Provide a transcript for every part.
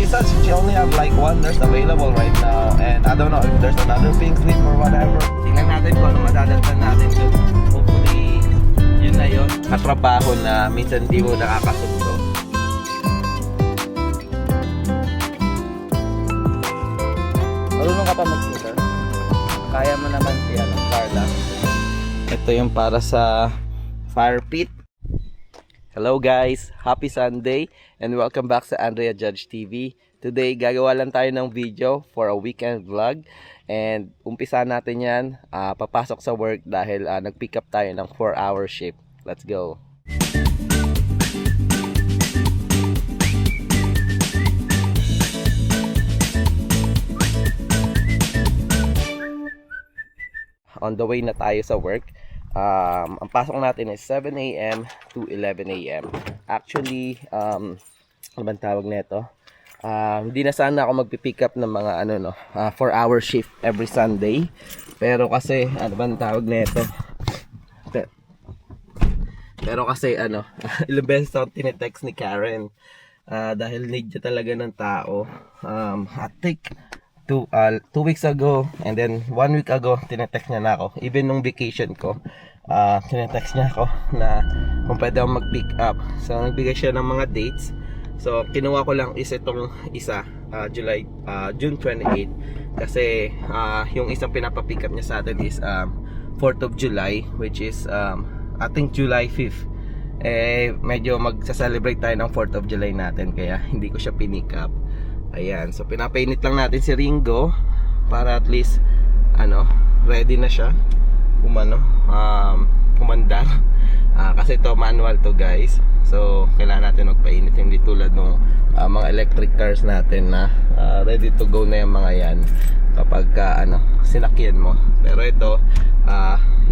said she only have like one nurse available right now, and I don't know if there's another pink slip or whatever. Tingnan natin kung ano madadagdag natin dun. Hopefully, yun na yun. Katrabaho na minsan di mo nakakasundo. Marunong ka pa mag-scooter? Kaya mo naman si Carla. Ito yung para sa fire pit. Hello guys, happy Sunday and welcome back sa Andrea Judge TV. Today gagawa lang tayo ng video for a weekend vlog, and umpisa natin yan papasok sa work dahil nag-pick up tayo ng 4-hour shift. Let's go. On the way na tayo sa work. Ang pasok natin is 7 AM to 11 AM. Actually, ano bang tawag nito? Hindi na sana ako magpipick up ng mga 4-hour shift every Sunday. Pero kasi, ano bang tawag nito? Pero kasi, ilang beses ako tinetext ni Karen. Dahil need niya talaga ng tao. I think 2 weeks ago and then 1 week ago tinetext niya na ako, even nung vacation ko. Tinetext niya ako na kung pwede akong mag-pick up. So nagbigay siya ng mga dates. So kinuha ko lang is itong isa, June 28, kasi yung isang pinapapick up niya sa atin is 4th of July, which is I think July 5th. Medyo magsa-celebrate tayo ng 4th of July natin, kaya hindi ko siya pinick up. Ayan, so pinapainit lang natin si Ringo para at least ready na siya umandar. Kasi to manual to guys. So kailangan natin magpainit, hindi tulad ng mga electric cars natin na ready to go na yung mga yan kapag sinakyan mo. Pero ito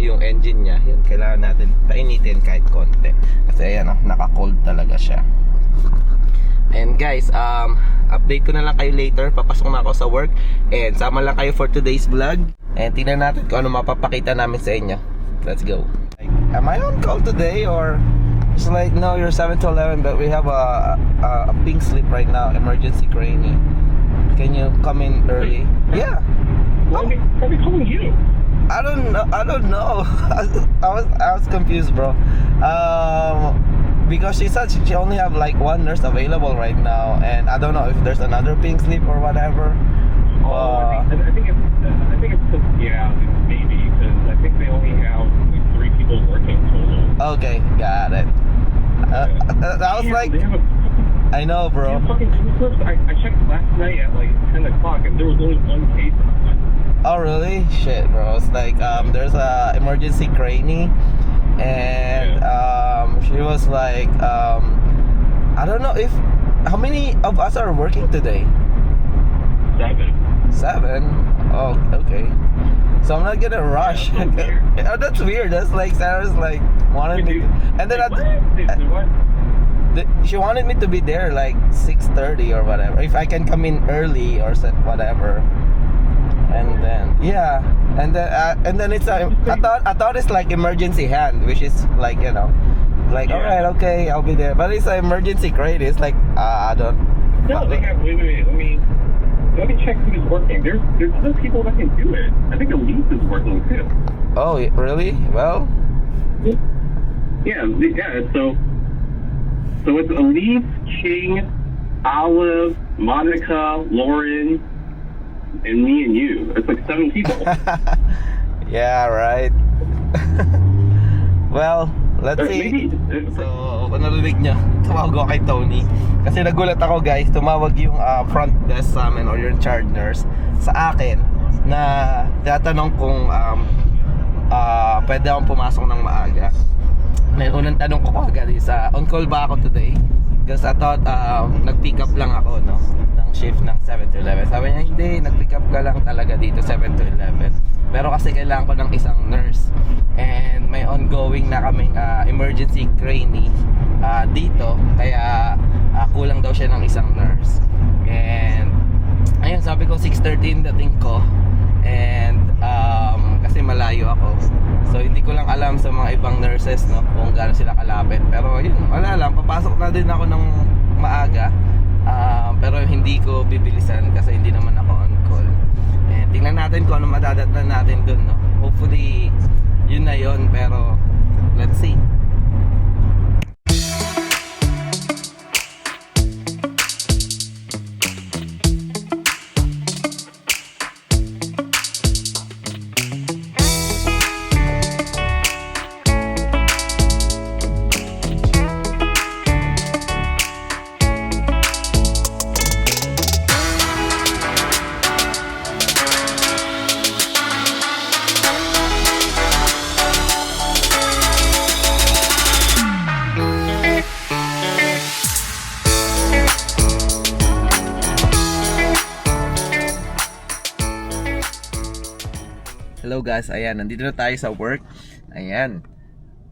yung engine niya, yun, kailangan natin painitin kahit konti. Kasi ayan, naka-cold talaga siya. And guys, update ko na lang kayo later. Papasok na ako sa work, and sama lang kayo for today's vlog. And tingnan natin kung ano mapapakita namin sa inyo. Let's go. Am I on call today, or it's like, no, you're 7 to 11, but we have a pink slip right now, emergency crane. Can you come in early? Yeah. Why are we calling you? I don't know. I was confused, bro. Because she said she only have like one nurse available right now, and I don't know if there's another pink slip or whatever. I think it's yeah, maybe, because I think they only have like 3 people working total. Okay, got it. I was like, I know, bro. Fucking slips. I checked last night at like 10 o'clock, and there was only 1 case. Oh really? Shit, bro. It's like there's a emergency crane, and she was like, I don't know if how many of us are working today. 7? Oh, okay. So I'm not gonna rush. Yeah, That's weird. That's like Sarah's like wanted me, and then she wanted me to be there like 6:30 or whatever. If I can come in early or whatever. And then and then it's I thought it's like emergency hand, which is like like alright, okay, I'll be there. But it's an emergency crane. It's like I don't. No, they have. Wait. Let me check who's working. There's other people that can do it. I think Elise is working too. Oh really? Well. Yeah. So it's Elise, Ching, Olive, Monica, Lauren, and me and you. It's like 7 people. Yeah, right. Well, let's see. So, kung narinig nyo, tumawag ako kay Tony. Kasi nagulat ako guys, tumawag yung front desk sa amin, or yung charge nurse sa akin, na tatanong kung pwede akong pumasok ng maaga. May unang tanong ko agad is, on call ba ako today? Because I thought nag-pick up lang ako ng shift ng 7 to 11. Sabi niya, hindi, nag-pick up ka lang talaga dito 7 to 11. Pero kasi kailangan ko ng isang nurse, and may ongoing na kaming emergency crane dito, kaya kulang daw siya ng isang nurse. And ayun, sabi ko 6:13 dating ko, and kasi malayo ako, so hindi ko lang alam sa mga ibang nurses kung gaano sila kalapit. Pero yun, wala lang, papasok na din ako ng maaga Pero hindi ko bibilisan kasi hindi naman ako on call. And tingnan natin kung ano madadatnan natin dun, no? Hopefully yun na yun, pero let's see. Hello guys, ayan, nandito na tayo sa work. Ayan,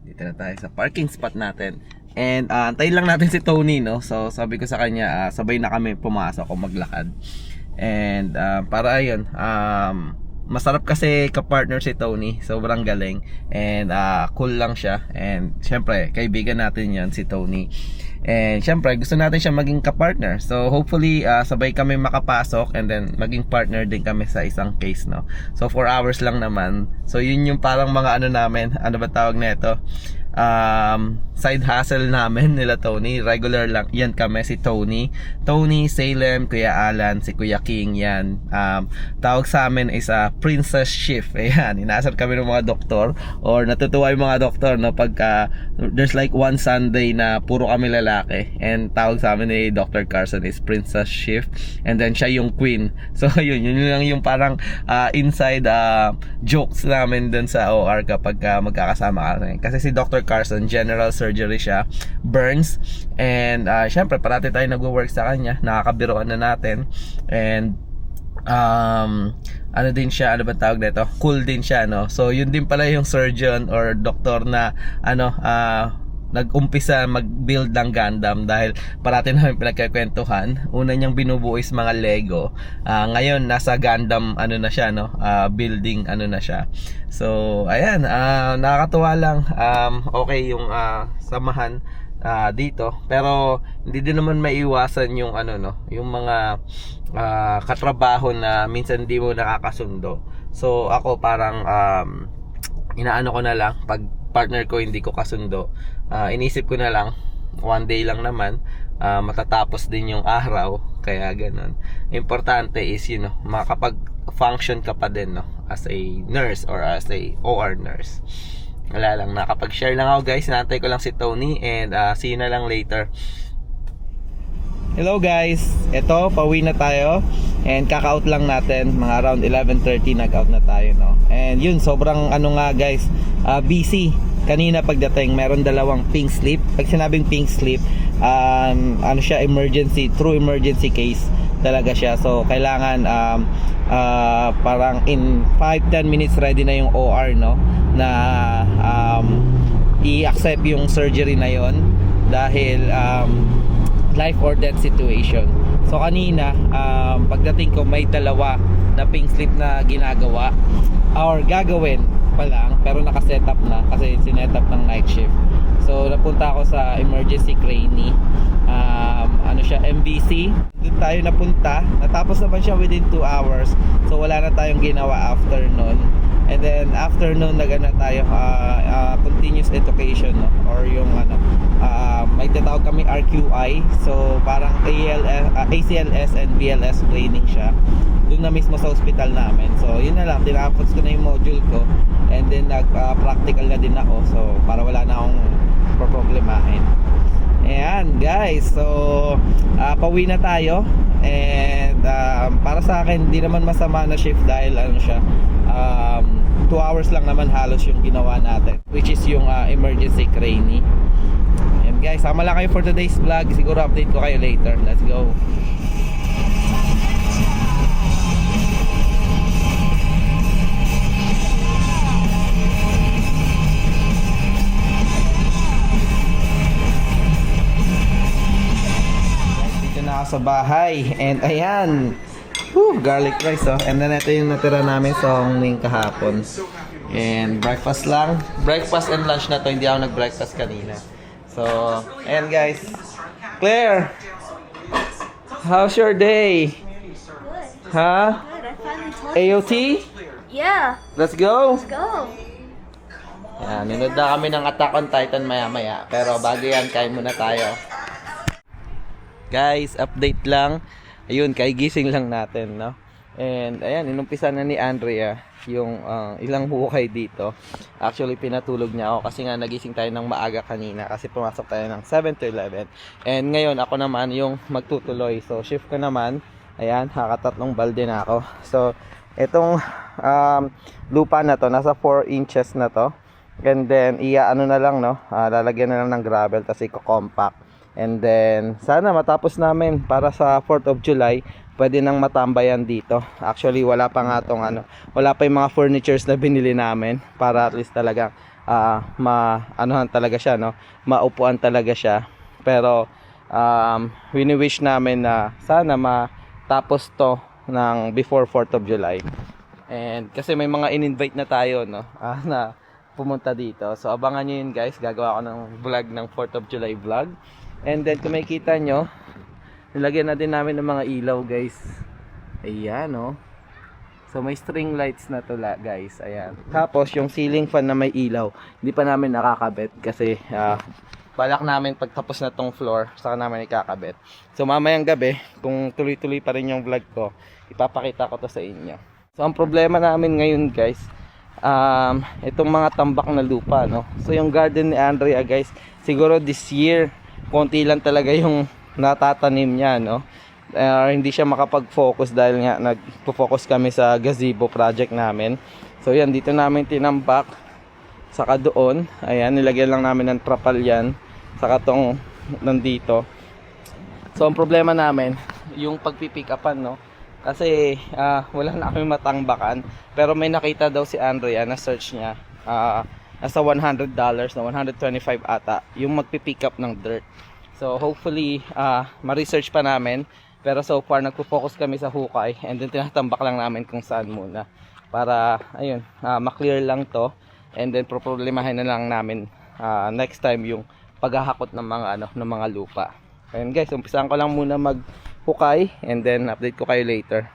dito na tayo sa parking spot natin. And antayin lang natin si Tony, no? So sabi ko sa kanya, sabay na kami pumasok o maglakad. And para ayun, masarap kasi ka-partner si Tony. Sobrang galing. And cool lang siya. And syempre, kaibigan natin yan si Tony. And syempre, gusto natin siya maging ka-partner. So hopefully, sabay kami makapasok and then maging partner din kami sa isang case, no? So 4 hours lang naman. So yun yung parang mga ano namin, ano ba tawag nito? Side hustle namin nila Tony. Regular lang yan kami, si Tony, Salem, Kuya Alan, si Kuya King, yan. Tawag sa amin is princess shift. Ayan, inaasar kami ng mga doktor, or natutuwa yung mga doktor, no, pagka there's like one Sunday na puro kami lalaki, and tawag sa amin ni Dr. Carson is princess shift, and then siya yung queen. So yun lang yung parang inside jokes namin dun sa OR kapag magkakasama kami. Kasi si Dr. Carson, general surgery siya, burns, and syempre parati tayo nagwo-work sa kanya, nakakabiroan na natin. And ano din siya, ano ba tawag nito? Cool din siya, no? So yun din pala yung surgeon or doktor na ano, nag-umpisa mag-build ng Gundam, dahil parati namin pinagkakwentuhan. Una niyang binubuo is mga Lego. Ngayon nasa Gundam ano na siya, no? Building ano na siya. So ayan, nakakatuwa lang. Okay yung samahan dito, pero hindi din naman maiwasan yung ano, no, yung mga katrabaho na minsan di mo nakakasundo. So ako parang inaano ko na lang, pag partner ko hindi ko kasundo, inisip ko na lang, one day lang naman, matatapos din yung araw, kaya ganun. Importante is, you know, makapag-function ka pa din, no, as a nurse or as a OR nurse. Wala lang, nakapag-share lang ako guys, nantay ko lang si Tony, and see you na lang later. Hello guys, eto, pauwi na tayo, and kaka-out lang natin, mga around 11:30 nag-out na tayo, no. And yun, sobrang ano nga guys, busy. Kanina pagdating, meron dalawang pink slip. Pag sinabing pink slip, ano siya, emergency, true emergency case talaga siya. So kailangan parang in 5-10 minutes ready na yung OR, no, na i-accept yung surgery na yon, dahil life or death situation. So kanina, pagdating ko, may dalawa na pink slip na ginagawa or gagawin pa lang, pero naka-setup na kasi sinetup ng night shift. So napunta ako sa emergency trainee, ano siya, MBC. Doon tayo napunta, natapos naman siya within 2 hours. So wala na tayong ginawa after nun. And then after nun, nagana tayo continuous education, no? Or yung ano, may tatawag kami RQI. So parang ACLS and BLS training siya. Doon na mismo sa hospital namin. So yun na lang, tinapos ko na yung module ko, and then nag-practical na din ako. So para wala na akong problemahin. Ayan guys, so pauwi na tayo. And para sa akin, di naman masama na shift, dahil ano siya, 2 hours lang naman halos yung ginawa natin, which is yung emergency trainee. And guys, sama lang kayo for today's vlog. Siguro update ko kayo later. Let's go. Dito na ako sa bahay, and ayan, garlic rice, oh. And then ito yung natira namin sa hongning kahapon. And breakfast lang. Breakfast and lunch na to. Hindi ako nag-breakfast kanina. So, ayan guys. Claire! How's your day? Good. Ha? Good. I finally told AOT? Yeah. Let's go! Let's go. Yan, nunod na kami ng Attack on Titan maya-maya. Pero bago yan, kain muna tayo. Guys, update lang. Ayun, kaigising lang natin, no? And ayan, inumpisa na ni Andrea yung ilang hukay dito. Actually, pinatulog niya ako kasi nga nagising tayo ng maaga kanina kasi pumasok tayo ng 7 to 11. And ngayon, ako naman yung magtutuloy. So, shift ko naman. Ayan, nakatatlong balde na ako. So, itong lupa na to, nasa 4 inches na to. And then, ano na lang, no? Lalagyan na lang ng gravel, tapos i-compact. And then, sana matapos namin para sa 4th of July, pwede nang matambayan dito. Actually, wala pa nga tong wala pa yung mga furnitures na binili namin para at least talagang anuhan talaga siya, no? Maupuan talaga siya. Pero, wini-wish namin na sana matapos to ng before 4th of July. And kasi may mga in-invite na tayo, no? Na pumunta dito. So abangan nyo yun, guys. Gagawa ako ng vlog ng 4th of July vlog. And then kung makikita nyo, nilagyan na din namin ng mga ilaw, guys. Ayan, no? So may string lights na to, guys. Ayan. Tapos yung ceiling fan na may ilaw, hindi pa namin nakakabit kasi balak namin pagtapos na tong floor, saka namin ikakabit. So mamayang gabi, kung tuloy-tuloy pa rin yung vlog ko, ipapakita ko to sa inyo. So ang problema namin ngayon, guys, itong mga tambak na lupa, no? So yung garden ni Andrea, guys, siguro this year konti lang talaga yung natatanim niya, no? Hindi siya makapag-focus dahil nga nagpo-focus kami sa gazebo project namin. So yan, dito namin tinambak, saka doon, ayan, nilagyan lang namin ng trapal yan, saka tong nandito. So ang problema namin yung pagpipick upan, no? Kasi wala na kami matangbakan. Pero may nakita daw si Andrea na search niya. Nasa $100 na 125 ata yung magpipick up ng dirt. So hopefully ma-research pa namin. Pero so far nagpo-focus kami sa hukay. And then tinatambak lang namin kung saan muna. Para ayun, ma-clear lang to. And then problemahin na lang namin next time yung paghahakot ng mga ng mga lupa. Ayun guys, umpisahan ko lang muna maghukay and then update ko kayo later.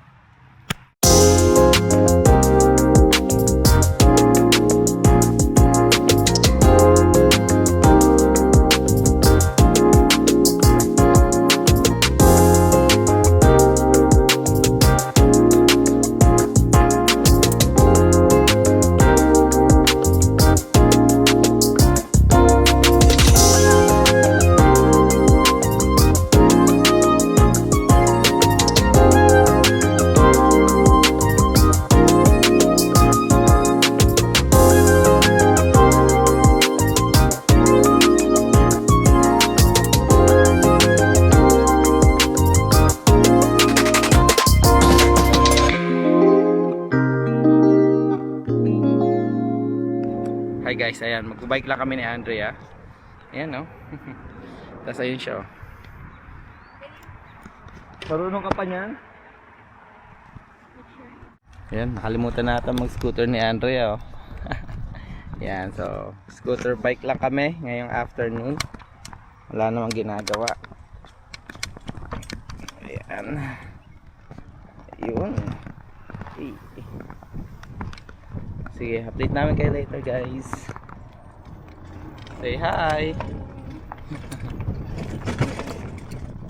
Hi guys, ayan, magbabike lang kami ni Andrea. Ayan, no? Tapos ayun siya, oh. Marunong ka pa niyan? Ayan, nakalimutan natin mag-scooter ni Andrea, oh. Ayan, so scooter bike lang kami ngayong afternoon. Wala namang ginagawa. Ayan. Ayun. Sige, update namin kayo later, guys. Say hi.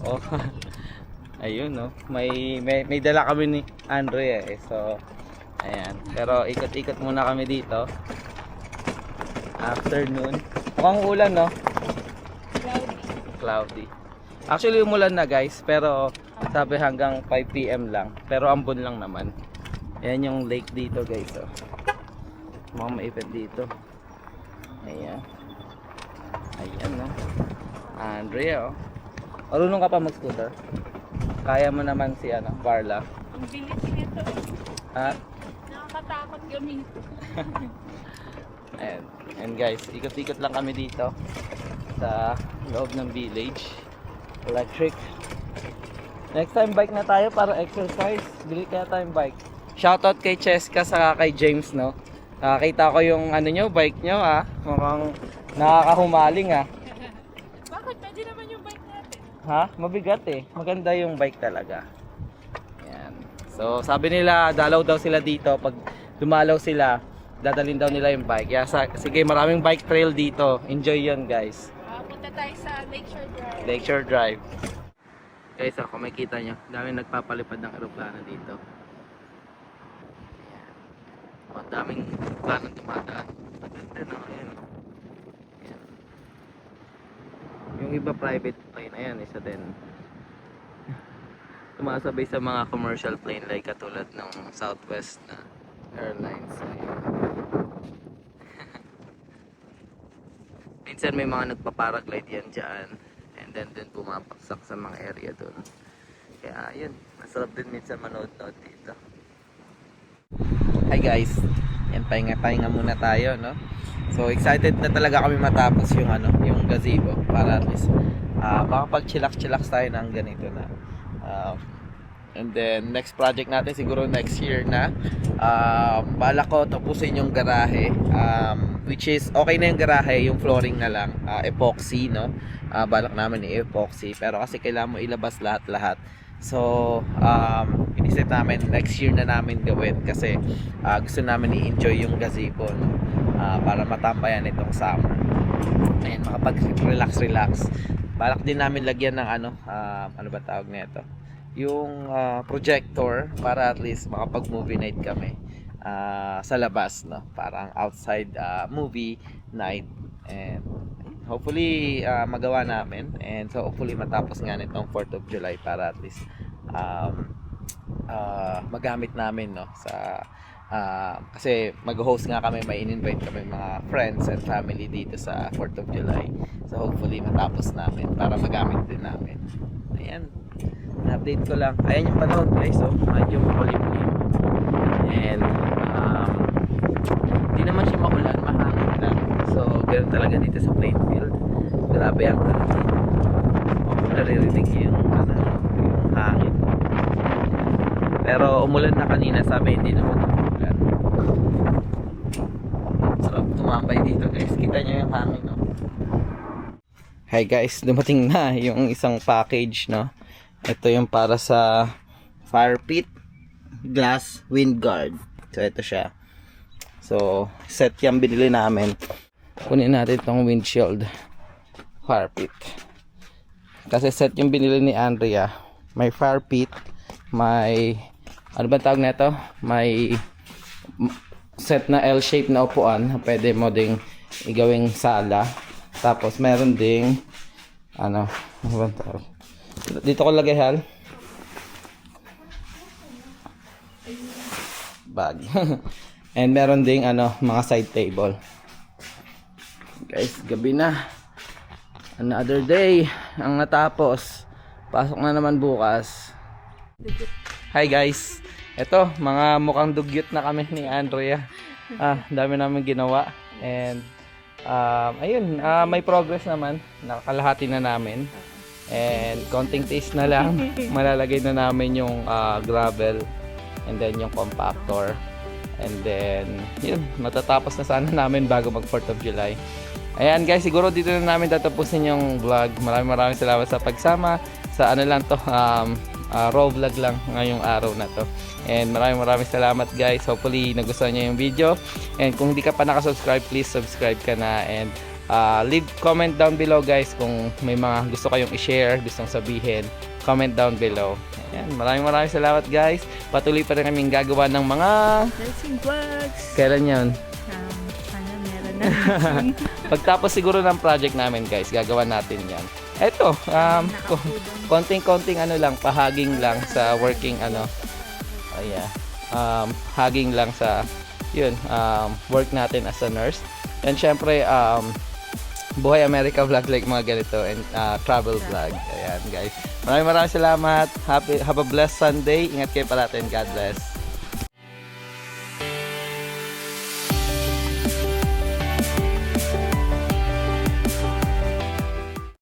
Oh. Ayun, no. May dala kami ni Andrea, eh. So ayan. Pero ikot-ikot muna kami dito. Afternoon. Mukhang ulan, no? Cloudy. Actually umulan na, guys, pero sabi hanggang 5 PM lang. Pero ambon lang naman. Ayan yung lake dito, guys, oh. Mga maipit dito. Ayan. Ayan, no? Andrea, oh. Marunong ka pa mag-scooter? Kaya mo naman si Barla. Ang bilis nito. Ha? Nakakatakot gamitin. Ayan. And guys, ikot-ikot lang kami dito sa loob ng village. Electric. Next time bike na tayo para exercise. Bili kaya tayong bike. Shoutout kay Cheska saka kay James, no? Nakakita ko yung nyo, bike nyo, Mukhang nakakahumaling, Bakit? Pwede naman yung bike natin. Ha? Mabigat eh. Maganda yung bike talaga. Yan. So, sabi nila, dalaw daw sila dito. Pag dumalaw sila, dadalhin daw nila yung bike. Kaya sige, maraming bike trail dito. Enjoy yun, guys. Punta tayo sa Lakeshore Drive. Lakeshore Drive. Guys, kung makikita nyo, daming nagpapalipad ng eroplano dito. Ayan. Ang daming eroplano dumadaan. Maganda na, ayan. Ayan. Yung iba private plane, ayan, isa din. Tumasabay sa mga commercial plane like katulad ng Southwest na Airlines. Ayan. Minsan may mga nagpa-paraglide yan dyan. And then pumapaksak sa mga area doon. Kaya yun, masarap din minsan manood-nood dito. Hi guys, yan, pahinga muna tayo, no? So excited na talaga kami matapos yung yung gazebo para at least makapag-chillax tayo ng ganito na. And then next project natin siguro next year na. Balak ko tapusin yung garahe, which is okay na yung garahe, yung flooring na lang, epoxy, no? Balak namin i-epoxy pero kasi kailangan mo ilabas lahat. So inisip namin next year na namin gawin kasi gusto namin i-enjoy yung gazebo, no? Para matambayan itong summer and makapag-relax. Balak din namin lagyan ng ano ba tawag nito, yung projector para at least makapag-movie night kami sa labas, no? Parang outside movie night, and hopefully magawa namin, and so hopefully matapos nga nitong 4th of July para at least magamit namin, no? Sa kasi mag-host nga kami, may in-invite kami mga friends and family dito sa 4th of July, so hopefully matapos namin para magamit din namin. Ayan, update ko lang. Ayan yung panahon guys, so medyo makulimlim, and hindi naman siya maulan, mahangin lang. So ganoon talaga dito sa Plainfield, grabe ang hangin. Naririnig yung yung hangin, pero umulan na kanina, sabi hindi naman umulan. Sarap tumambay dito guys, kita nyo yung hangin, no? Hi guys, dumating na yung isang package, no? Ito yung para sa fire pit glass wind guard. So ito siya. So set yung binili namin. Kunin natin itong windshield fire pit. Kasi set yung binili ni Andrea. May fire pit, may ano ba tawag na ito? May set na L-shape na upuan. Pwede mo ding igawing sala. Tapos meron ding ano ba tawag? Dito ko lagay hal bag. And meron ding mga side table. Guys, gabi na. Another day ang natapos. Pasok na naman bukas. Hi guys. Ito, mga mukhang dugyot na kami ni Andrea. Dami namin ginawa, and ayun, may progress naman. Nakakalahati na namin. And konting taste na lang, malalagay na namin yung gravel, and then yung compactor, and then yun, matatapos na sana namin bago mag 4th of July. Ayan guys, siguro dito na namin tatapusin yung vlog. Maraming salamat sa pagsama sa lang to, raw vlog lang ngayong araw na to. And maraming salamat guys. Hopefully nagustuhan nyo yung video, and kung hindi ka pa nakasubscribe, please subscribe ka na, and leave comment down below guys kung may mga gusto kayong i-share, gustong sabihin, comment down below. Ayan, maraming salamat guys. Patuloy pa rin kaming gagawa ng mga Dancing vlogs. kailan yun? Sana meron na. Pagtapos siguro ng project namin guys, gagawa natin yan. Eto, konting lang, pahaging lang sa working haging lang sa yun, work natin as a nurse. And syempre Buhay America vlog like mga ganito, and travel vlog. Ayan guys, maraming salamat. Have a blessed Sunday. Ingat kayo palagi, and God bless.